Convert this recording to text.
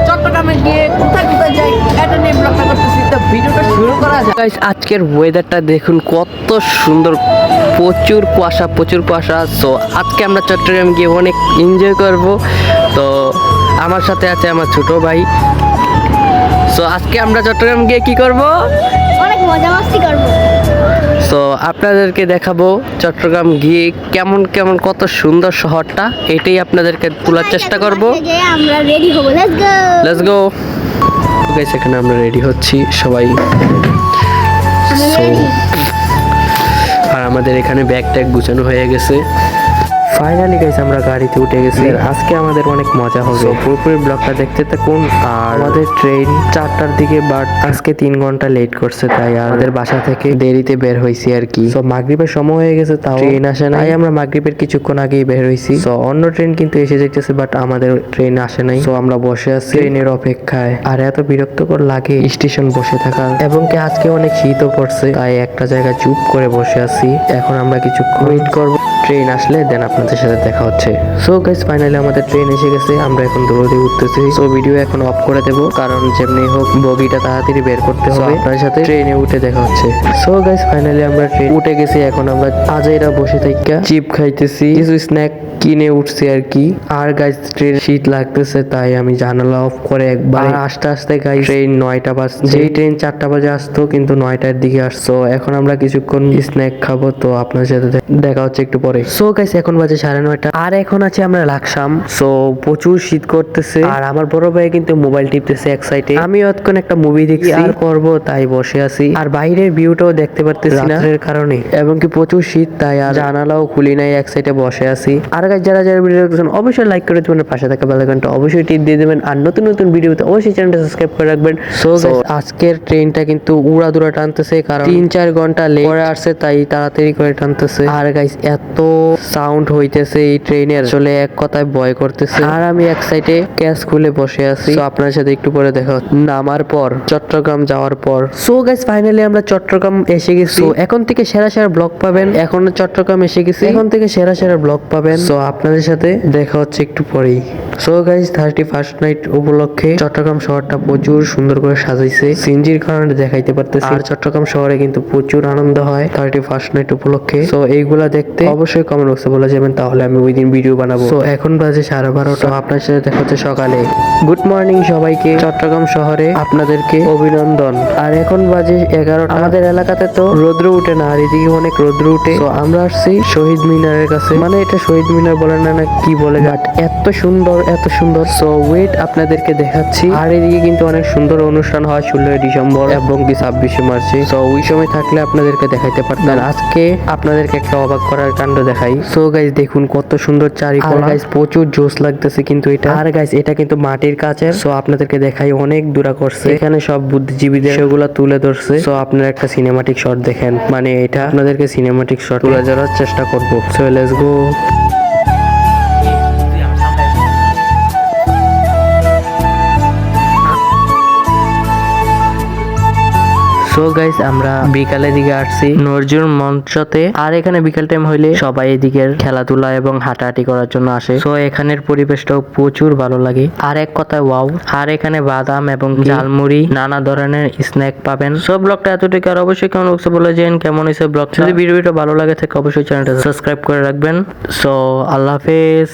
চট্টগ্রামে গিয়ে কোথায় কোথায় যাই এটা নিয়ে ব্লগটা করতেছি। তো ভিডিওটা শুরু করা যায়। গাইস, আজকের ওয়েদারটা দেখুন কত সুন্দর, প্রচুর কুয়াশা। সো আজকে আমরা চট্টগ্রাম গিয়ে অনেক এনজয় করব। তো আমার সাথে আছে আমার ছোট ভাই। সো আজকে আমরা চট্টগ্রাম গিয়ে কি করব? অনেক মজা মাস্তি করব। সো আপনাদেরকে দেখাবো চট্টগ্রাম গিয়ে কেমন কেমন কত সুন্দর শহরটা, এটাই আপনাদেরকে তোলার চেষ্টা করব। আমরা রেডি হব, লেটস গো গাইস, এখানে আমরা রেডি হচ্ছি সবাই। So, আর আমাদের এখানে ব্যাগ ট্যাগ গুছানো হয়ে গেছে। ফাইনালি গাইস আমরা গাড়িতে উঠে গেছি। আজকে আমাদের অনেক মজা হবে। পুরোপুরি ব্লগটা দেখতে থাকুন। আর আমাদের ট্রেন 4টার দিকে, বাট আজকে 3 ঘন্টা লেট করছে, তাই আমাদের বাসা থেকে দেরিতে বের হয়েছি আর কি। সো মাগরিবের সময় হয়ে গেছে, তাও ট্রেন আসে না, তাই আমরা মাগরিবের কিছুক্ষণ আগেই বের হয়েছি। সো অন্য ট্রেন কিন্তু এসে যাইতেছে, বাট আমাদের ট্রেন আসে নাই। সো আমরা বসে আছি ট্রেনের অপেক্ষায়। আর এত বিরক্তকর লাগে স্টেশন বসে থাকার, এবং কি আজকে অনেক শীতও পড়ছে, তাই একটা জায়গায় চুপ করে বসে আছি। এখন আমরা কিছুক্ষণ ওয়েট করব, ট্রেন আসলে দেন আপনাদের সাথে দেখা হচ্ছে। সো গাইস, ফাইনালি আমাদের ট্রেন এসে গেছে। আমরা এখন দৌড়ে উঠতেছি। সো ভিডিও এখন অফ করে দেব, কারণ যেমনি হোক বগিটা তাড়াতাড়ি বের করতে হবে। আপনাদের সাথে ট্রেনে উঠে দেখা হচ্ছে। সো গাইস, ফাইনালি আমরা ট্রেন উঠে গেছি। এখন আমরা আজাইরা বসে থাইকা চিপ খাইতেছি, কিছু স্ন্যাক কিনে উঠছি আর কি। আর গাইস, ট্রেন শীত লাগতেছে, তাই আমি জানালা অফ করে একবার আস্তে আস্তে গাইস ট্রেন 9টা বাজছে। যেই ট্রেন 4টা বাজে আসতো, কিন্তু 9টার দিকে আসছো। এখন আমরা কিছুক্ষণ স্ন্যাক খাবো। তো আপনাদের সাথে দেখা হচ্ছে একটু পরে। সো গাইস, এখন বাজে 9:30, আর এখন আছে আমরা লাকসাম। সো প্রচুর শীত করতেছে, আর আমার বড় ভাই কিন্তু মোবাইল টিপতেছে এক সাইডে। আমি অতক্ষণ একটা মুভি দেখছি আর করবো, তাই বসে আছি। আর বাইরের ভিউটাও দেখতে পারতেছি না রাতের কারণে, এবং কি প্রচুর শীত, তাই আর জানালাও খুলি নাই, এক সাইডে বসে আছি। আর গাইস, যারা যারা ভিডিও দেখছেন অবশ্যই লাইক করে দেবেন, পাশে থাকা বেল আইকনটা অবশ্যই টিপ দিয়ে দেবেন, আর নতুন নতুন ভিডিওতে অবশ্যই চ্যানেলটা সাবস্ক্রাইব করে রাখবেন। সো গাইস, আজকের ট্রেনটা কিন্তু উড়াদুরা টানতেছে, কারণ 3-4 ঘন্টা লেট করে আসছে, তাই তাড়াতাড়ি করে টানতেছে। আর গাইস, এত সাউন্ড হইতেছে এই ট্রেনের, আসলে এক কথায় ভয় করতেছে। আর আমি এক সাইডে ক্যাশ খুলে বসে আছি। তো আপনার সাথে একটু পরে দেখা হচ্ছে নামার পর, চট্টগ্রাম যাওয়ার পর। সো গাইস, ফাইনালি আমরা চট্টগ্রাম এসে গেছি। এখন থেকে সেরা সেরা ব্লগ পাবেন। এখন চট্টগ্রাম এসে গেছি, এখন থেকে সেরা সেরা ব্লগ পাবেন। সো আপনাদের সাথে দেখা হচ্ছে একটু পরেই। সো গাইস, 31st নাইট উপলক্ষে চট্টগ্রাম শহরটা প্রচুর সুন্দর করে সাজাইছে, সিনজির কারণে দেখাইতে পারতেছি। আর চট্টগ্রাম শহরে কিন্তু প্রচুর আনন্দ হয় 31st নাইট উপলক্ষে। সো এইগুলা দেখতে অবশ্যই কমেন্ট বক্সে বলে যাবেন, তাহলে আমি ওই দিন ভিডিও বানাবো। সো এখন বাজে 12:30, আপনার সাথে দেখা হচ্ছে সকালে। গুড মর্নিং সবাইকে, চট্টগ্রাম শহরে আপনাদেরকে অভিনন্দন। আর এখন বাজে 11টা। আমাদের এলাকাতে তো রৌদ্র উঠে না, আর এদিকে অনেক রৌদ্র উঠে। তো আমরা আসছি শহীদ মিনারের কাছে, মানে এটা শহীদ মিনার বলে না, না কি বলে, বাট এত সুন্দর এত সুন্দর। সো ওয়েট, আপনাদেরকে দেখাচ্ছি। আর এদিকে কিন্তু অনেক সুন্দর অনুষ্ঠান হয় 16 ডিসেম্বর এবং 26শে মার্চে। সো ওই সময় থাকলে আপনাদেরকে দেখাইতে পারতাম। আজকে আপনাদেরকে একটা অবাক করার কাণ্ড দেখাই। সো গাইস, দেখুন কত সুন্দর চারিকোণা। গাইস, প্রচুর জোস লাগতেছে কিন্তু এটা। আর গাইস, এটা কিন্তু মাটির কাচের। সো আপনাদেরকে দেখাই, অনেক দূরা করছে, এখানে সব বুদ্ধিজীবীদের সেগুলা তুলে ধরছে। সো আপনারা একটা সিনেমাটিক শট দেখেন, মানে এটা আপনাদেরকে সিনেমাটিক শট তুলে ধরার চেষ্টা করবো। So let's go. So guys, আমরা বিকালের দিকে আসছি নজরুল মঞ্চতে। আর এখানে বিকাল টাইম হইলে সবাই এদিকের খেলাধুলা এবং হাঁটাহাঁটি করার জন্য আসে। সো এখানের পরিবেশটাও প্রচুর ভালো লাগে, আর এক কথায় ওয়াও। আর এখানে বাদাম এবং ঝালমুড়ি, নানা ধরনের স্ন্যাক পাবেন। সব ব্লগটা এতটুকু। আর অবশ্যই কেমন বক্সে বলে যান কেমন হয়েছে ব্লগটা। যদি ভিডিওটা ভালো লাগে থাকে অবশ্যই চ্যানেলটা সাবস্ক্রাইব করে রাখবেন। সো আল্লাহ হাফেজ।